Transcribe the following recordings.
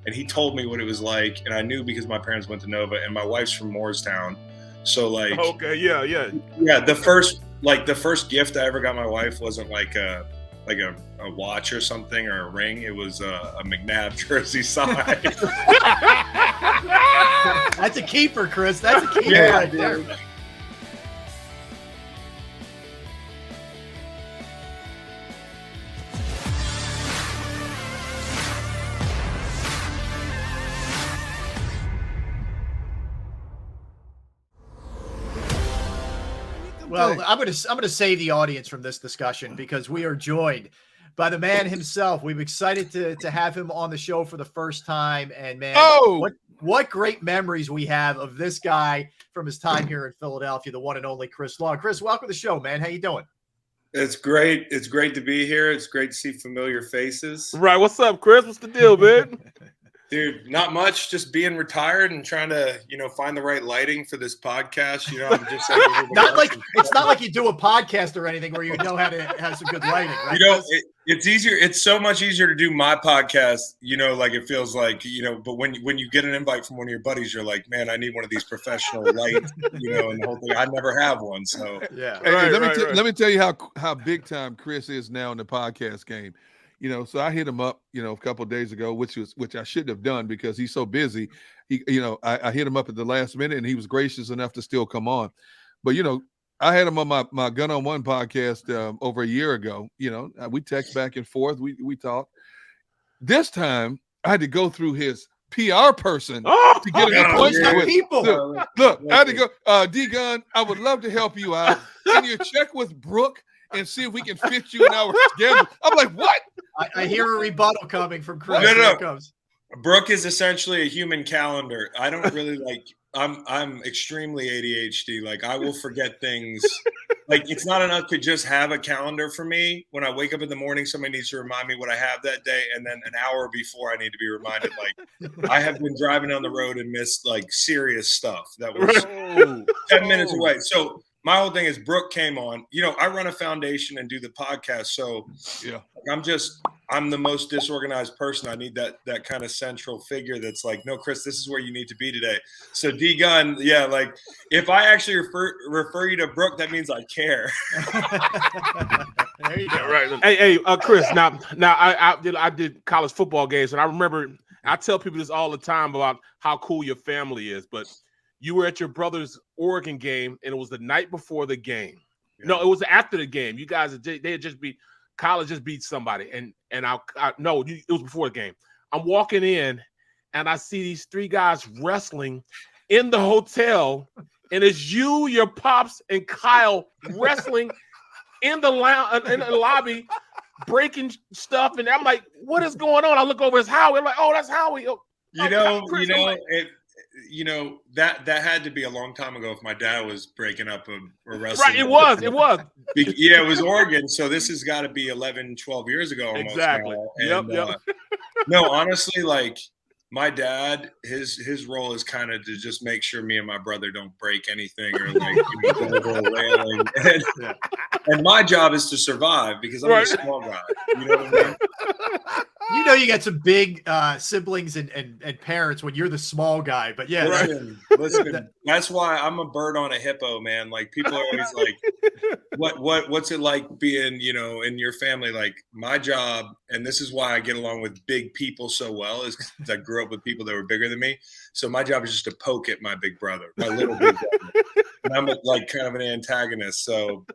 and he told me what it was like, and I knew because my parents went to Nova, and my wife's from Moorestown, so like, okay, yeah. The first gift I ever got my wife wasn't like a watch or something or a ring. It was a McNabb jersey signed. That's a keeper, Chris. That's a keeper right there. Well, I'm gonna save the audience from this discussion because we are joined by the man himself. We're excited to have him on the show for the first time, and man, what great memories we have of this guy from his time here in Philadelphia, the one and only Chris Long. Chris, welcome to the show, man. How you doing? It's great. It's great to be here. It's great to see familiar faces. Right. What's up, Chris? What's the deal, man? Dude, not much. Just being retired and trying to, find the right lighting for this podcast. I'm just like, it's not like you do a podcast or anything where you know how to have some good lighting. Right? It's easier. It's so much easier to do my podcast. Like it feels like, But when you get an invite from one of your buddies, you're like, man, I need one of these professional lights. And the whole thing. I never have one. So yeah. Hey, let me tell you how big time Chris is now in the podcast game. So I hit him up, a couple of days ago, which I shouldn't have done because he's so busy. I hit him up at the last minute and he was gracious enough to still come on. But, I had him on my Gun on One podcast over a year ago. We text back and forth. We talk. This time I had to go through his PR person to get an appointment with people. Look, I had to go, D-Gun, I would love to help you out. Can you check with Brooke and see if we can fit you in our schedule? I'm like, what? I hear a rebuttal coming from Chris. No. Brooke is essentially a human calendar. I don't really I'm extremely ADHD. Like I will forget things. Like it's not enough to just have a calendar for me. When I wake up in the morning, somebody needs to remind me what I have that day. And then an hour before I need to be reminded, like I have been driving down the road and missed like serious stuff that was 10 minutes away. So my whole thing is Brooke came on, I run a foundation and do the podcast. So yeah, I'm the most disorganized person. I need that kind of central figure that's like, no, Chris, this is where you need to be today. So D-Gun, yeah, like if I actually refer you to Brooke, that means I care. There you go. Right. Hey, Chris, now I did college football games, and I remember I tell people this all the time about how cool your family is, but you were at your brother's Oregon game, and it was the night before the game. Yeah. No, it was after the game. You guys, they had just college just beat somebody, and it was before the game. I'm walking in, and I see these three guys wrestling in the hotel, and it's you, your pops, and Kyle wrestling in the lobby, breaking stuff, and I'm like, what is going on? I look over, it's Howie. I'm like, oh, that's Howie. That had to be a long time ago if my dad was breaking up a wrestling. Right, it was. Yeah, it was Oregon, so this has got to be 11, 12 years ago almost. Exactly. Now. Yep. No, honestly, like my dad, his role is kind of to just make sure me and my brother don't break anything or like go railing. And my job is to survive because I'm a small guy. You know what I mean? You got some big siblings and parents when you're the small guy, but yeah. Listen, that's why I'm a bird on a hippo, man. Like people are always like, what's it like being, in your family? Like my job, and this is why I get along with big people so well, is because I grew up with people that were bigger than me. So my job is just to poke at my big brother, my little big brother. And I'm like kind of an antagonist. So,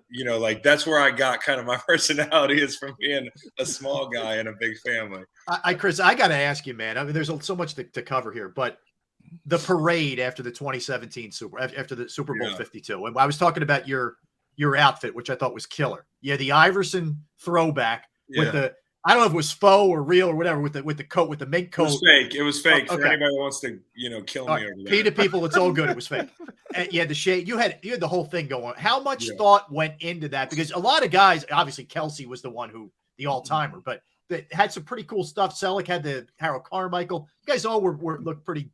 that's where I got kind of my personality is from being a small guy in a big family. Chris, I got to ask you, man, I mean, there's so much to cover here, but the parade after the 2017 after the Super Bowl 52, and I was talking about your outfit, which I thought was killer. Yeah. The Iverson throwback with the, I don't know if it was faux or real or whatever with the coat, with the mink coat. It was fake. For anybody who wants to, kill me over there. Pay to people, it's all good. It was fake. And you had the shade. You had the whole thing going on. How much thought went into that? Because a lot of guys, obviously Kelsey was the one the all-timer, but they had some pretty cool stuff. Selleck had the Harold Carmichael. You guys all looked pretty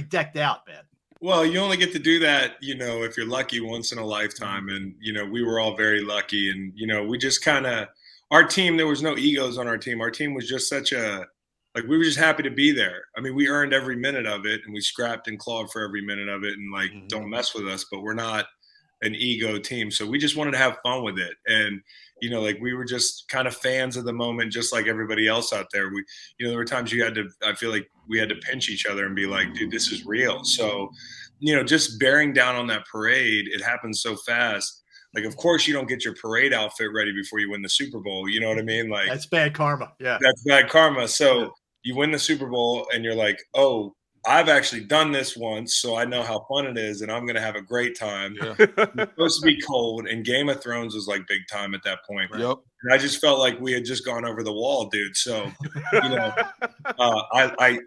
decked out, man. Well, you only get to do that, if you're lucky once in a lifetime. And, we were all very lucky. And, we just kind of, our team, there was no egos on our team. Our team was just such a like we were just happy to be there. I mean, we earned every minute of it, and we scrapped and clawed for every minute of it, and like don't mess with us. But we're not an ego team, so we just wanted to have fun with it. And like we were just kind of fans of the moment, just like everybody else out there. We, there were times I feel like we had to pinch each other and be like, dude, this is real. So, just bearing down on that parade, it happens so fast. Like, of course, you don't get your parade outfit ready before you win the Super Bowl. You know what I mean? Like, that's bad karma. Yeah, that's bad karma. So you win the Super Bowl, and you're like, oh, I've actually done this once, so I know how fun it is, and I'm going to have a great time. Yeah. It's supposed to be cold, and Game of Thrones was like big time at that point. Right? Yep. And I just felt like we had just gone over the wall, dude. So, I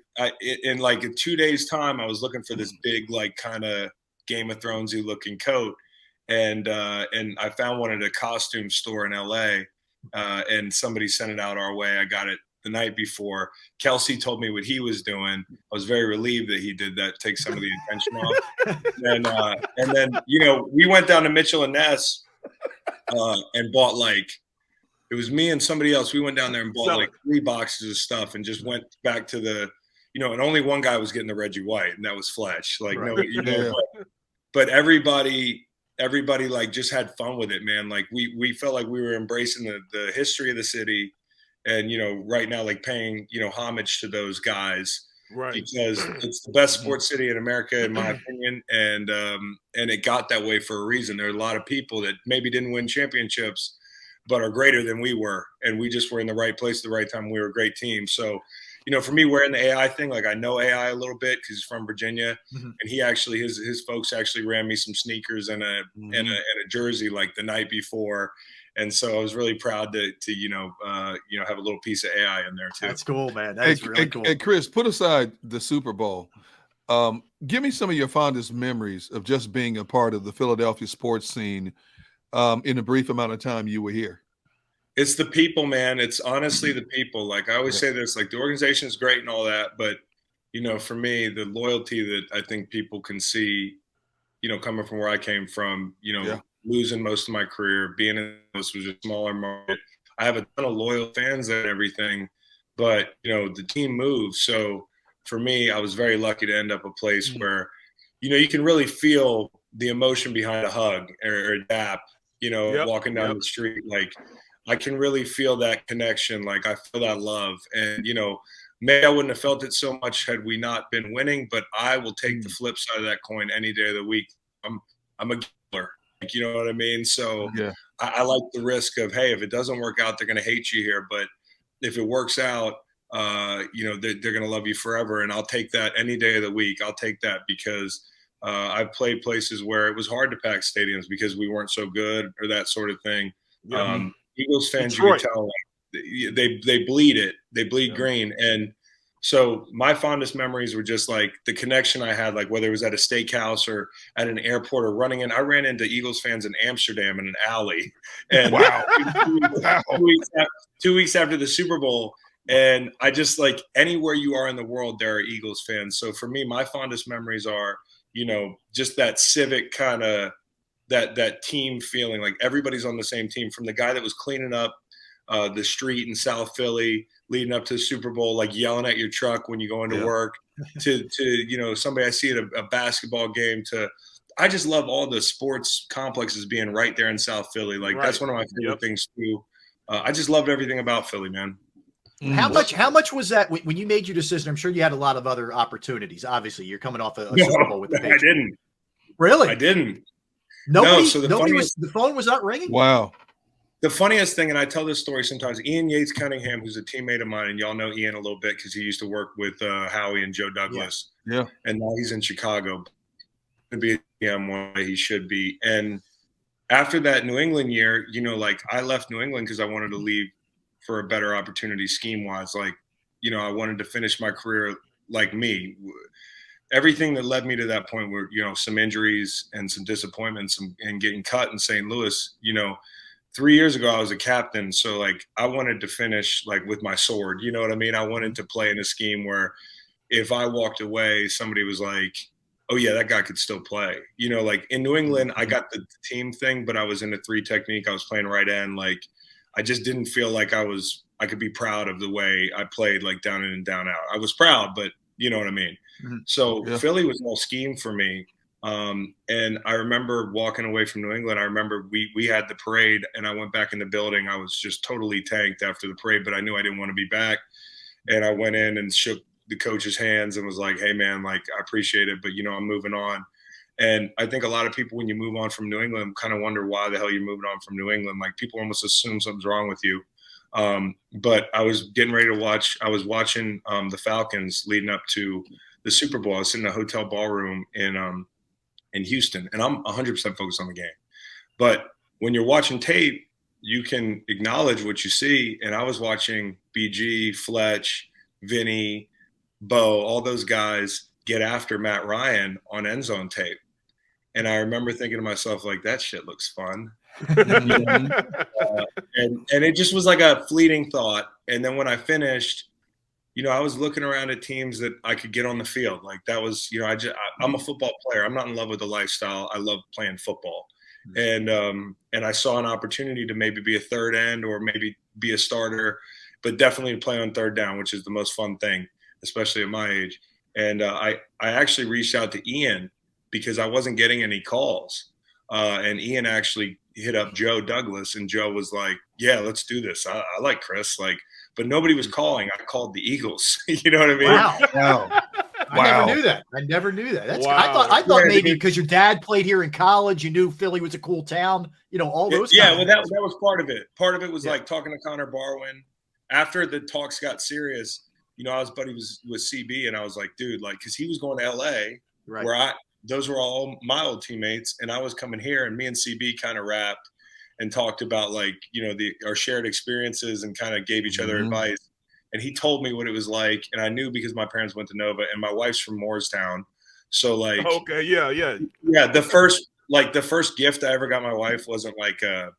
in like 2 days' time, I was looking for this big, like, kind of Game of Thronesy looking coat, and I found one at a costume store in LA, and somebody sent it out our way. I got it the night before. Kelsey told me what he was doing. I was very relieved that he did that, take some of the attention off. And then we went down to Mitchell and Ness and bought, like, it was me and somebody else. We went down there and bought like 3 boxes of stuff and just went back to the, and only one guy was getting the Reggie White, and that was Fletch. Like, right. But everybody like just had fun with it, man. Like we felt like we were embracing the history of the city. And, right now, like paying, homage to those guys, right? Because it's the best sports city in America, in my opinion. And it got that way for a reason. There are a lot of people that maybe didn't win championships, but are greater than we were. And we just were in the right place at the right time. We were a great team. So, for me, wearing the AI thing, like I know AI a little bit because he's from Virginia, and he actually, his folks actually ran me some sneakers and a jersey like the night before. And so I was really proud to have a little piece of AI in there too. That's cool, man. That's really cool. Hey, Chris, put aside the Super Bowl. Give me some of your fondest memories of just being a part of the Philadelphia sports scene in a brief amount of time you were here. It's the people, man. It's honestly the people. Like I always say this, like the organization is great and all that, but for me, the loyalty that I think people can see, coming from where I came from, losing most of my career, being in this was a smaller market. I have a ton of loyal fans and everything, but the team moves. So for me, I was very lucky to end up a place where, you can really feel the emotion behind a hug or a dap, walking down the street. Like I can really feel that connection. Like I feel that love. And, maybe I wouldn't have felt it so much had we not been winning, but I will take the flip side of that coin any day of the week. I'm a gambler. Like, you know what I mean? So I like the risk of, hey, if it doesn't work out, they're going to hate you here. But if it works out, they're going to love you forever. And I'll take that any day of the week. I'll take that because I've played places where it was hard to pack stadiums because we weren't so good or that sort of thing. Eagles fans, Detroit. You can tell, like, they bleed it. They bleed green. And so my fondest memories were just like the connection I had, like whether it was at a steakhouse or at an airport or running in. I ran into Eagles fans in Amsterdam in an alley. And 2 weeks after the Super Bowl. And I just, like, anywhere you are in the world, there are Eagles fans. So for me, my fondest memories are, just that civic kind of that team feeling, like everybody's on the same team, from the guy that was cleaning up the street in South Philly leading up to the Super Bowl, like yelling at your truck when you go into work, to somebody I see at a basketball game, to I just love all the sports complexes being right there in South Philly. Like that's one of my favorite things too. I just loved everything about Philly, man. How much was that when you made your decision? I'm sure you had a lot of other opportunities. Obviously, you're coming off a Super Bowl with the Patriots. I didn't. Really? I didn't. The phone was not ringing? Wow. The funniest thing, and I tell this story sometimes, Ian Yates Cunningham, who's a teammate of mine, and y'all know Ian a little bit because he used to work with Howie and Joe Douglas. Yeah. And now he's in Chicago. To be one way he should be. And after that New England year, like I left New England because I wanted to leave for a better opportunity scheme-wise. Like, I wanted to finish my career like me. Everything that led me to that point were, some injuries and some disappointments and getting cut in St. Louis. 3 years ago, I was a captain. So, like, I wanted to finish, like, with my sword. You know what I mean? I wanted to play in a scheme where if I walked away, somebody was like, oh, yeah, that guy could still play. Like in New England, I got the team thing, but I was in a 3 technique. I was playing right end. Like, I just didn't feel like I was I could be proud of the way I played, like down in and down out. I was proud, but you know what I mean? So Philly was all scheme for me. And I remember walking away from New England. I remember we had the parade, and I went back in the building. I was just totally tanked after the parade, but I knew I didn't want to be back. And I went in and shook the coach's hands and was like, hey man, like, I appreciate it, but you know, I'm moving on. And I think a lot of people, when you move on from New England, kind of wonder why the hell you're moving on from New England. Like, people almost assume something's wrong with you. But I was getting ready to watch. I was watching the Falcons leading up to the Super Bowl. I was sitting in a hotel ballroom in Houston, and I'm 100% focused on the game. But when you're watching tape, you can acknowledge what you see. And I was watching BG, Fletch, Vinny, Bo, all those guys get after Matt Ryan on end zone tape. And I remember thinking to myself, like, that shit looks fun. And it just was like a fleeting thought. And then when I finished, you know, I was looking around at teams that I could get on the field. Like, that was, you know, I'm a football player. I'm not in love with the lifestyle. I love playing football. And I saw an opportunity to maybe be a third end or maybe be a starter, but definitely to play on third down, which is the most fun thing, especially at my age. And I actually reached out to Ian because I wasn't getting any calls. And Ian actually hit up Joe Douglas, and Joe was like, yeah, let's do this. I like Chris, like, but nobody was calling. I called the Eagles. You know what I mean? Wow. I never knew that. I never knew that. That's I thought maybe because your dad played here in college, you knew Philly was a cool town, you know, all those. Yeah, well, that was part of it. Part of it was like talking to Connor Barwin. After the talks got serious, you know, I was buddy with CB, and I was like, dude, like, because he was going to LA, where those were all my old teammates, and I was coming here, and me and CB kind of rapped and talked about, like, you know, our shared experiences and kind of gave each other advice. And he told me what it was like, and I knew because my parents went to Nova, and my wife's from Moorestown, so like, the first gift I ever got my wife wasn't like a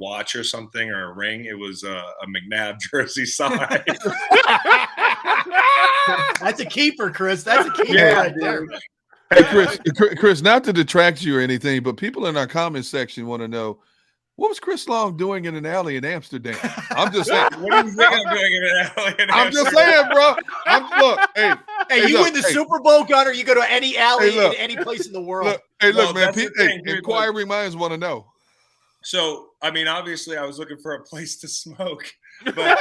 watch or something or a ring. It was a McNabb jersey signed. That's a keeper, Chris. That's a keeper right there. Hey, Chris, not to detract you or anything, but people in our comment section want to know, what was Chris Long doing in an alley in Amsterdam? I'm just saying. What do you think I'm doing in an alley in Amsterdam? I'm just saying, bro. Hey, you win the Super Bowl, Gunner, you go to any alley in any place in the world. Look, man, inquiring minds want to know. So, I mean, obviously, I was looking for a place to smoke, but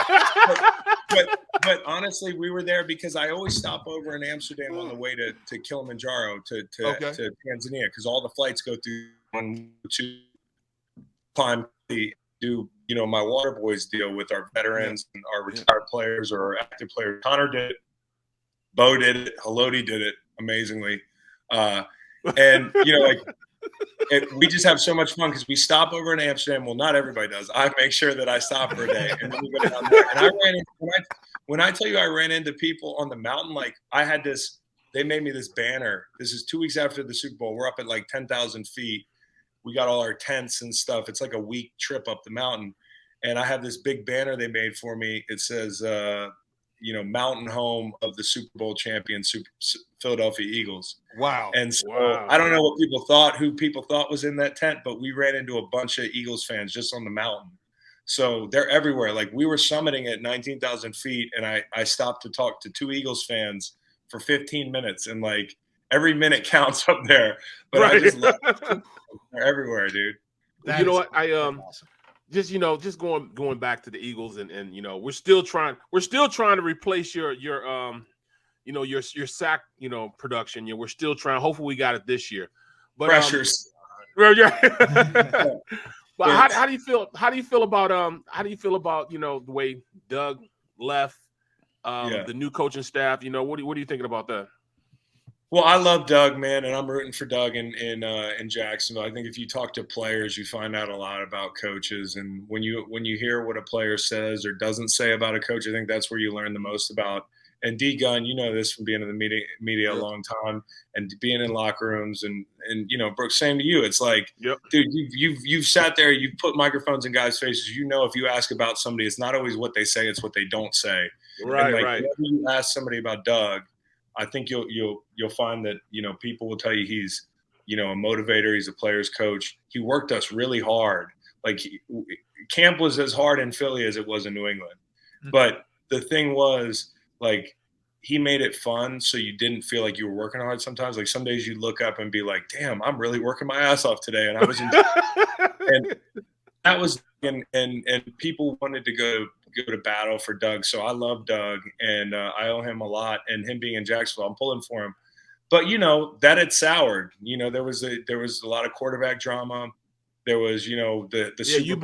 honestly, we were there because I always stop over in Amsterdam on the way to Kilimanjaro to Tanzania, because all the flights go through 1, 2 time to do, you know, my water boys deal with our veterans and our retired players or our active players. Connor did it, Bo did it, Haloti did it amazingly, and you know, like. We just have so much fun because we stop over in Amsterdam. Well, not everybody does. I make sure that I stop for a day, and then we go down there. And when I tell you I ran into people on the mountain, like, I had this. They made me this banner. This is 2 weeks after the Super Bowl. We're up at like 10,000 feet. We got all our tents and stuff. It's like a week trip up the mountain, and I have this big banner they made for me. It says, you know, mountain home of the Super Bowl champion Philadelphia Eagles. Wow. And so I don't know what who people thought was in that tent, but we ran into a bunch of Eagles fans just on the mountain. So they're everywhere. Like, we were summiting at 19,000 feet, and I stopped to talk to 2 Eagles fans for 15 minutes, and like, every minute counts up there. But I just love it. They're everywhere, dude. You know what? Awesome. Just going back to the Eagles, and you know, we're still trying to replace your sack, you know, production. You know, we're still trying. Hopefully we got it this year. But pressures. But how do you feel? How do you feel about you know, the way Doug left, the new coaching staff? You know, what are you thinking about that? Well, I love Doug, man, and I'm rooting for Doug in Jacksonville. I think if you talk to players, you find out a lot about coaches, and when you hear what a player says or doesn't say about a coach, I think that's where you learn the most about. And D Gun, you know this from being in the media a long time and being in locker rooms, and you know, Brooke, same to you. It's like, dude, you've sat there, you've put microphones in guys' faces. You know, if you ask about somebody, it's not always what they say, it's what they don't say. Right, and like, right. Whenever you ask somebody about Doug, I think you'll find that, you know, people will tell you he's, you know, a motivator. He's a player's coach. He worked us really hard. like camp was as hard in Philly as it was in New England. But the thing was, like, he made it fun, so you didn't feel like you were working hard sometimes. Like, some days you'd look up and be like, damn, I'm really working my ass off today. And I was and that was and people wanted to go to battle for Doug. So I love Doug, and I owe him a lot. And him being in Jacksonville, I'm pulling for him. But, you know, that had soured. You know, there was a lot of quarterback drama. There was, you know, the you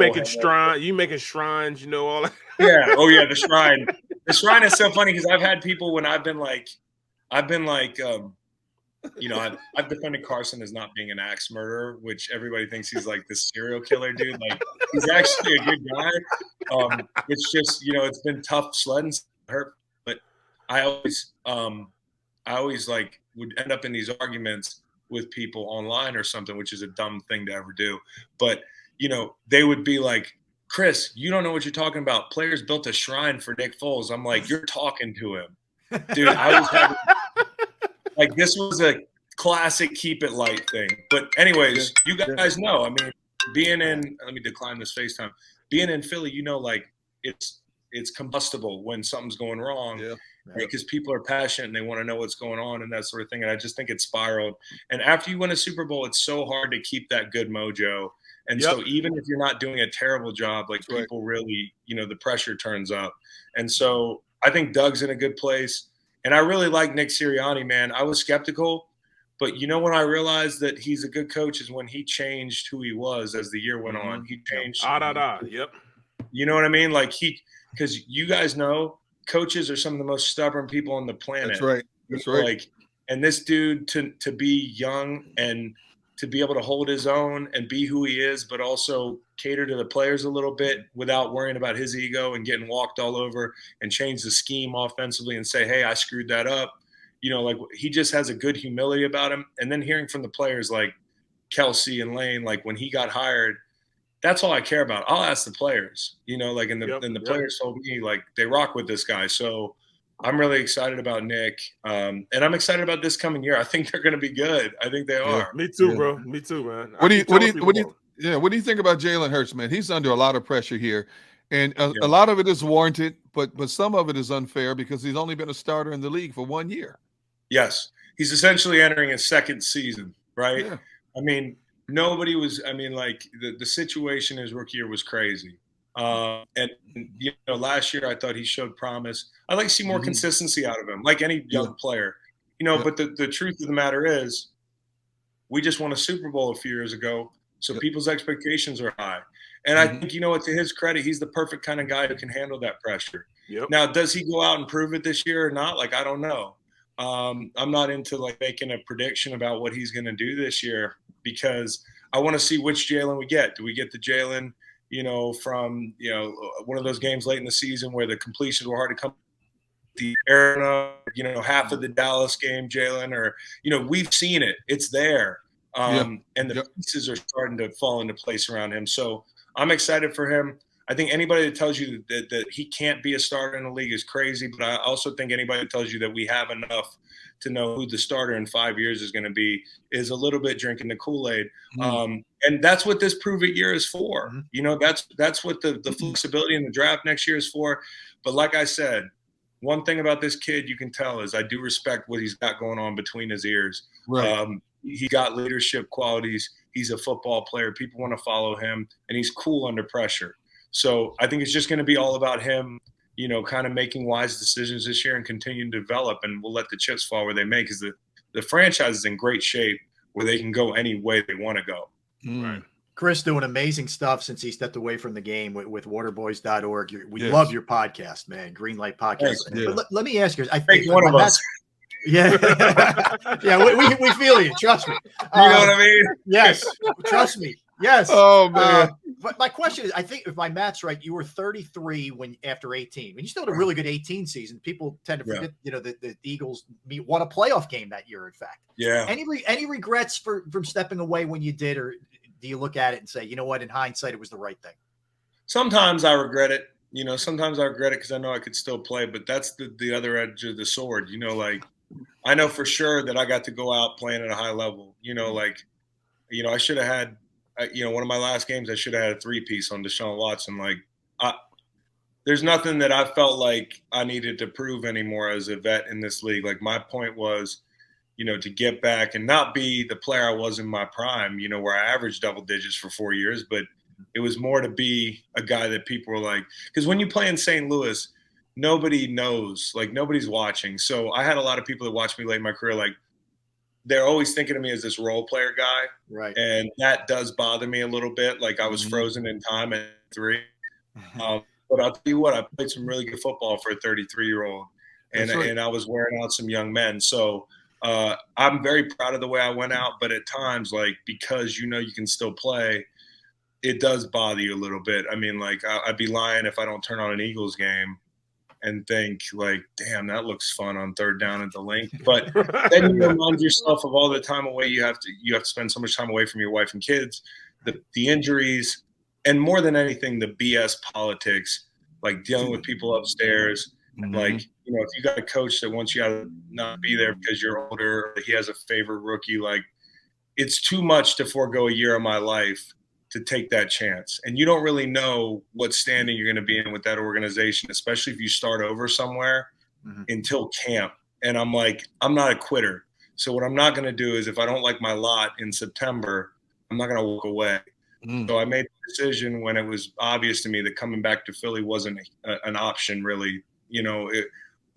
making shrines, you know, all that. Yeah. Oh yeah, the shrine. The shrine is so funny because I've had people when I've been like, you know, I've defended Carson as not being an axe murderer, which everybody thinks he's like this serial killer dude. Like, he's actually a good guy. It's just, you know, it's been tough sledding, hurt. But I always like would end up in these arguments with people online or something, which is a dumb thing to ever do. But, you know, they would be like, Chris, you don't know what you're talking about. Players built a shrine for Nick Foles. I'm like, you're talking to him. Dude, I was having, like, this was a classic keep it light thing. But anyways, you guys know, I mean, being in, let me decline this FaceTime. Being in Philly, you know, like, it's combustible when something's going wrong. Yeah. Right? Because people are passionate and they want to know what's going on and that sort of thing. And I just think it spiraled. And after you win a Super Bowl, it's so hard to keep that good mojo. And so even if you're not doing a terrible job, like, people really, you know, the pressure turns up. And so I think Doug's in a good place. And I really like Nick Sirianni, man. I was skeptical, but you know when I realized that he's a good coach is when he changed who he was as the year went on. He changed. Yep. You know what I mean? Like, because you guys know, coaches are some of the most stubborn people on the planet. That's right. That's right. Like, and this dude to be young and to be able to hold his own and be who he is, but also cater to the players a little bit without worrying about his ego and getting walked all over, and change the scheme offensively and say, hey, I screwed that up. You know, like, he just has a good humility about him. And then hearing from the players like Kelsey and Lane, like, when he got hired, that's all I care about. I'll ask the players, you know, like, and the players told me, like, they rock with this guy. So I'm really excited about Nick. And I'm excited about this coming year. I think they're going to be good. I think they are. Me too, bro. Me too, man. What do you think about Jalen Hurts, man? He's under a lot of pressure here. And a lot of it is warranted, but some of it is unfair because he's only been a starter in the league for 1 year. Yes. He's essentially entering his second season, right? Yeah. I mean, nobody was – I mean, like, the situation his rookie year was crazy. And, you know, last year I thought he showed promise. I'd like to see more consistency out of him, like any young player. You know, but the truth of the matter is we just won a Super Bowl a few years ago, so people's expectations are high. And I think, you know what, to his credit, he's the perfect kind of guy who can handle that pressure. Now, does he go out and prove it this year or not? Like, I don't know. I'm not into, like, making a prediction about what he's going to do this year because I want to see which Jalen we get. Do we get the Jalen, you know, from, you know, one of those games late in the season where the completions were hard to come, the Arizona, you know, half of the Dallas game, Jalen, or, you know, we've seen it. It's there. And the pieces are starting to fall into place around him. So I'm excited for him. I think anybody that tells you that he can't be a starter in the league is crazy, but I also think anybody that tells you that we have enough to know who the starter in 5 years is going to be is a little bit drinking the Kool-Aid. And that's what this prove it year is for. You know, that's what the flexibility in the draft next year is for. But like I said, one thing about this kid you can tell is I do respect what he's got going on between his ears. Right. He got leadership qualities. He's a football player. People want to follow him, and he's cool under pressure. So I think it's just going to be all about him, you know, kind of making wise decisions this year and continuing to develop, and we'll let the chips fall where they may, because the franchise is in great shape where they can go any way they want to go. Right. Chris doing amazing stuff since he stepped away from the game with waterboys.org. We love your podcast, man. Green Light Podcast. Thanks, but let me ask you, I think one of us. Yeah. we feel you. Trust me. You know what I mean? Yes. Trust me. Yes. Oh, man. But my question is, I think if my math's right, you were 33 after 18. And you still had a really good 18 season. People tend to forget, you know, the Eagles won a playoff game that year, in fact. Yeah. Any regrets from stepping away when you did, or do you look at it and say, you know what, in hindsight, it was the right thing? Sometimes I regret it. You know, sometimes I regret it because I know I could still play, but that's the other edge of the sword. You know, like, I know for sure that I got to go out playing at a high level. You know, like, you know, I should have had one of my last games, I should have had a 3-piece on Deshaun Watson. Like, there's nothing that I felt like I needed to prove anymore as a vet in this league. Like, my point was, to get back and not be the player I was in my prime, where I averaged double digits for 4 years, but it was more to be a guy that people were like, because when you play in St. Louis, nobody knows, like nobody's watching. So I had a lot of people that watched me late in my career, like they're always thinking of me as this role player guy. Right. And that does bother me a little bit. Like I was frozen in time at 3. But I'll tell you what, I played some really good football for a 33-year-old, and I was wearing out some young men. So I'm very proud of the way I went out. But at times, like, because you can still play, it does bother you a little bit. I mean, like, I'd be lying if I don't turn on an Eagles game and think, like, damn, that looks fun on third down at the link. But then you remind yourself of all the time away you have to spend so much time away from your wife and kids, the injuries, and more than anything, the BS politics, like dealing with people upstairs. Like, if you got a coach that wants you to not be there because you're older, or he has a favorite rookie, like, it's too much to forego a year of my life to take that chance. And you don't really know what standing you're going to be in with that organization, especially if you start over somewhere until camp. And I'm like, I'm not a quitter. So what I'm not going to do is, if I don't like my lot in September, I'm not going to walk away. So I made the decision when it was obvious to me that coming back to Philly wasn't an option, really.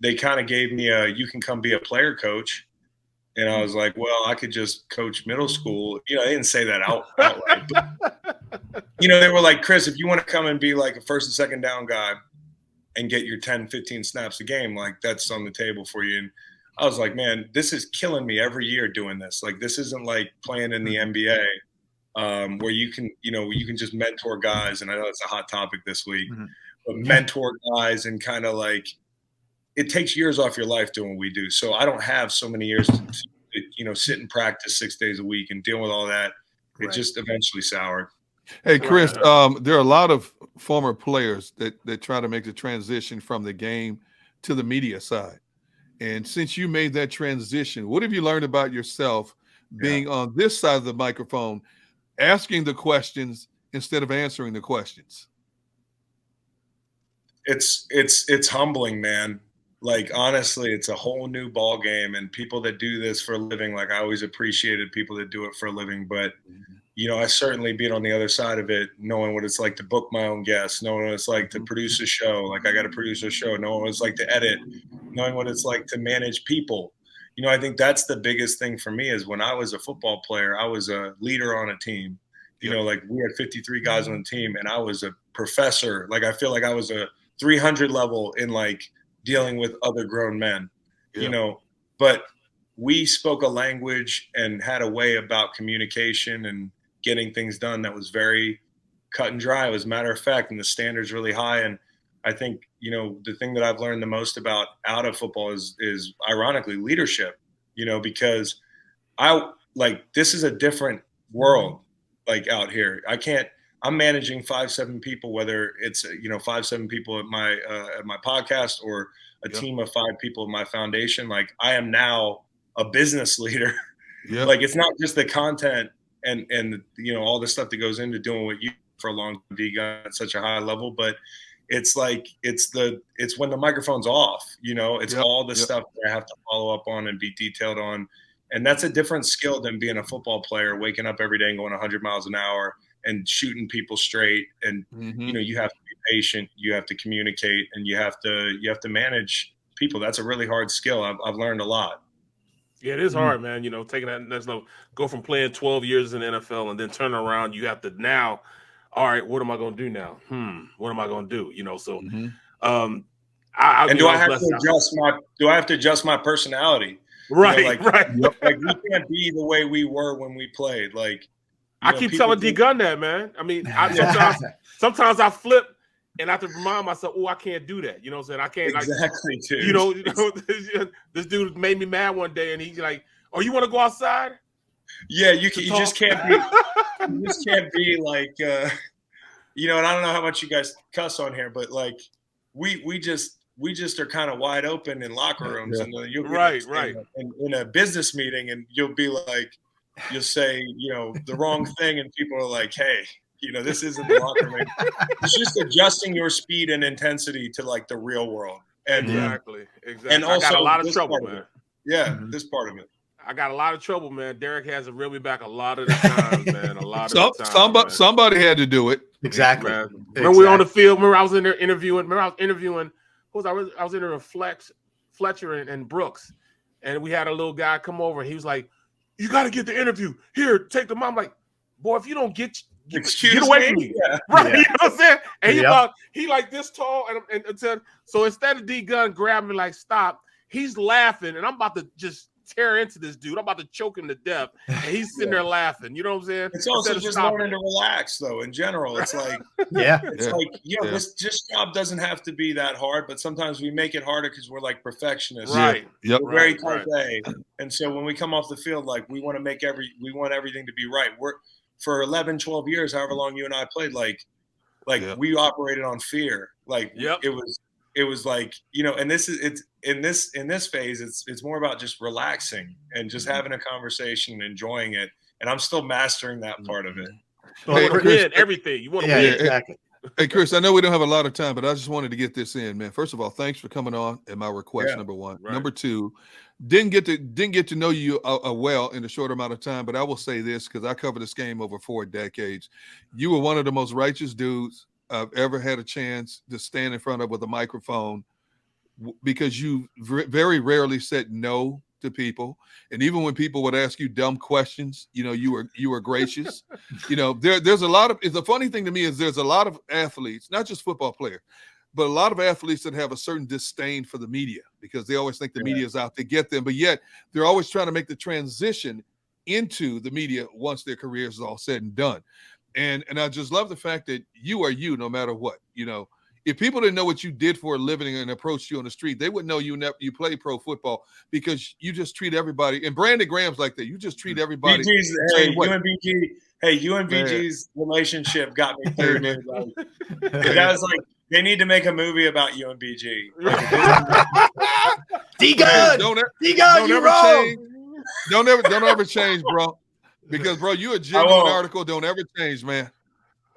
They kind of gave me you can come be a player coach. And I was like, well, I could just coach middle school. They didn't say that outright. But, they were like, Chris, if you want to come and be like a first and second down guy and get your 10, 15 snaps a game, like, that's on the table for you. And I was like, man, this is killing me every year doing this. Like, this isn't like playing in the NBA where you can just mentor guys. And I know it's a hot topic this week, but mentor guys and kind of like, it takes years off your life doing what we do. So I don't have so many years to sit and practice 6 days a week and deal with all that. It just eventually soured. Hey, Chris, there are a lot of former players that try to make the transition from the game to the media side. And since you made that transition, what have you learned about yourself being on this side of the microphone, asking the questions instead of answering the questions? It's humbling, man. Like, honestly, it's a whole new ball game, and people that do this for a living, like, I always appreciated people that do it for a living, but I certainly being on the other side of it, knowing what it's like to book my own guests, knowing what it's like to produce a show, like I got to produce a show, knowing what it's like to edit, knowing what it's like to manage people. I think that's the biggest thing for me is when I was a football player, I was a leader on a team. Like, we had 53 guys on the team, and I was a professor. Like, I feel like I was a 300 level in, like, dealing with other grown men, but we spoke a language and had a way about communication and getting things done that was very cut and dry. It was a matter of fact, and the standard's really high. And I think, the thing that I've learned the most about out of football is ironically leadership, because this is a different world, like, out here. I'm managing 5-7 people, whether it's 5-7 people at my podcast or a team of 5 people at my foundation. Like, I am now a business leader. Like, it's not just the content and all the stuff that goes into doing what you do for a long time at such a high level, but it's like it's when the microphone's off. It's all the stuff that I have to follow up on and be detailed on, and that's a different skill than being a football player, waking up every day and going 100 miles an hour and shooting people straight. And you have to be patient, you have to communicate, and you have to manage people. That's a really hard skill. I've learned a lot. Yeah, it is hard, man. Taking that go from playing 12 years in the NFL and then turning around, you have to now, all right, what am I going to do now? What am I going to do? So do I have to adjust my personality? Right, right. Like, we can't be the way we were when we played. Like, I keep telling D Gun that, man. I mean, sometimes I flip and I have to remind myself, I can't do that. You know what I'm saying? I can't. Exactly, too. This dude made me mad one day, and he's like, "Oh, you want to go outside?" Yeah, you just can't be. You just can't be like, and I don't know how much you guys cuss on here, but like, we just are kind of wide open in locker rooms, and you'll be right. in a business meeting, and you'll be like, you'll say, the wrong thing, and people are like, hey, this isn't the locker room. It's just adjusting your speed and intensity to like the real world. And exactly. And also I got a lot of trouble, man. This part of it. I got a lot of trouble, man. Derek has to reel me back a lot of the time, man. A lot of the time. Somebody had to do it. Exactly. Remember we were on the field. Remember I was in there interviewing. I was interviewing Fletcher and Brooks, and we had a little guy come over. And he was like, "You got to get the interview here. Take the mom." I'm like, boy, if you don't get away from me, right? Yeah. You know what I'm saying? And he like this tall, and said, so instead of D Gun grabbing me like stop, he's laughing, and I'm about to just tear into this dude. I'm about to choke him to death, and he's sitting there laughing. You know what I'm saying? It's also just learning to relax, though. In general, it's like this job doesn't have to be that hard, but sometimes we make it harder because we're like perfectionists, right? Yep. We're very type A, and so when we come off the field, like we want everything to be right. We're for 11, 12 years, however long you and I played, we operated on fear. It was like, and it's in this phase, it's more about just relaxing and just having a conversation and enjoying it. And I'm still mastering that part of it. You want to win everything. You want to win. Exactly. Hey, Chris, I know we don't have a lot of time, but I just wanted to get this in, man. First of all, thanks for coming on. And my request, number one. Right. Number two, didn't get to know you well in a short amount of time, but I will say this because I covered this game over 4 decades. You were one of the most righteous dudes I've ever had a chance to stand in front of with a microphone, because you very rarely said no to people. And even when people would ask you dumb questions, you were gracious. There's a lot of, the funny thing to me is there's a lot of athletes, not just football players, but a lot of athletes that have a certain disdain for the media because they always think the media is out to get them, but yet they're always trying to make the transition into the media once their career is all said and done. And I just love the fact that you are you no matter what. If people didn't know what you did for a living and approached you on the street, they wouldn't know you play pro football because you just treat everybody. And Brandon Graham's like that. You just treat everybody. You and BG's relationship got me through. That was like, they need to make a movie about you and BG. D-Gun! D-Gun, you're wrong! Don't ever change, bro. Because, bro, you a genuine article. Don't ever change, man.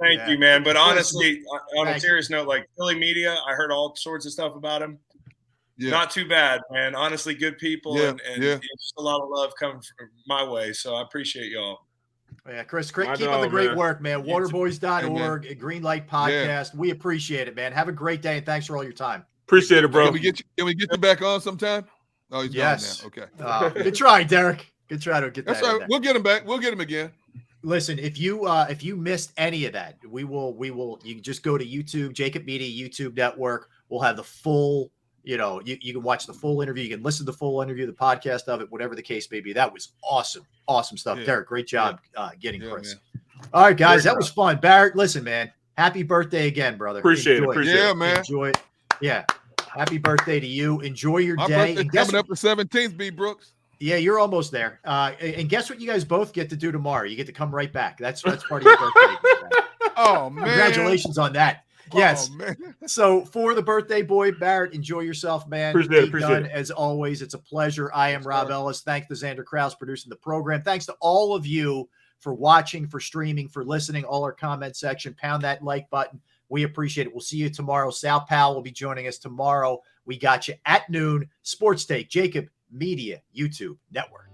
Thank you, man. But honestly, on a serious note, like Philly media, I heard all sorts of stuff about him. Yeah. Not too bad, man. Honestly, good people and just a lot of love coming my way. So I appreciate y'all. Yeah, Chris, keep up the great work, man. Waterboys.org, Greenlight Podcast. We appreciate it, man. Have a great day, and thanks for all your time. Appreciate it, bro. Can we get you back on sometime? Oh, he's gone now. Okay. Good try, Derek. Good try to get that. That's all right. We'll get him back. We'll get him again. Listen, if you missed any of that, you can just go to YouTube, JAKIB Media YouTube Network. We'll have the full, you can watch the full interview. You can listen to the full interview, the podcast of it, whatever the case may be. That was awesome. Awesome stuff. Derek, great job getting Chris. Man. All right, guys, that was fun. Barrett, listen, man, happy birthday again, brother. Appreciate it. Man. Enjoy it. Yeah. Happy birthday to you. Enjoy your My day. Birthday coming up the 17th, B. Brooks. Yeah, you're almost there. And guess what you guys both get to do tomorrow? You get to come right back. That's part of your birthday. Oh, man. Congratulations on that. Yes. Oh, man. So for the birthday boy, Barrett, enjoy yourself, man. Appreciate it. As always, it's a pleasure. I am Rob Ellis. Thanks to Xander Krause producing the program. Thanks to all of you for watching, for streaming, for listening, all our comment section. Pound that like button. We appreciate it. We'll see you tomorrow. Sal Powell will be joining us tomorrow. We got you at noon. Sports Take, JAKIB Media YouTube Network.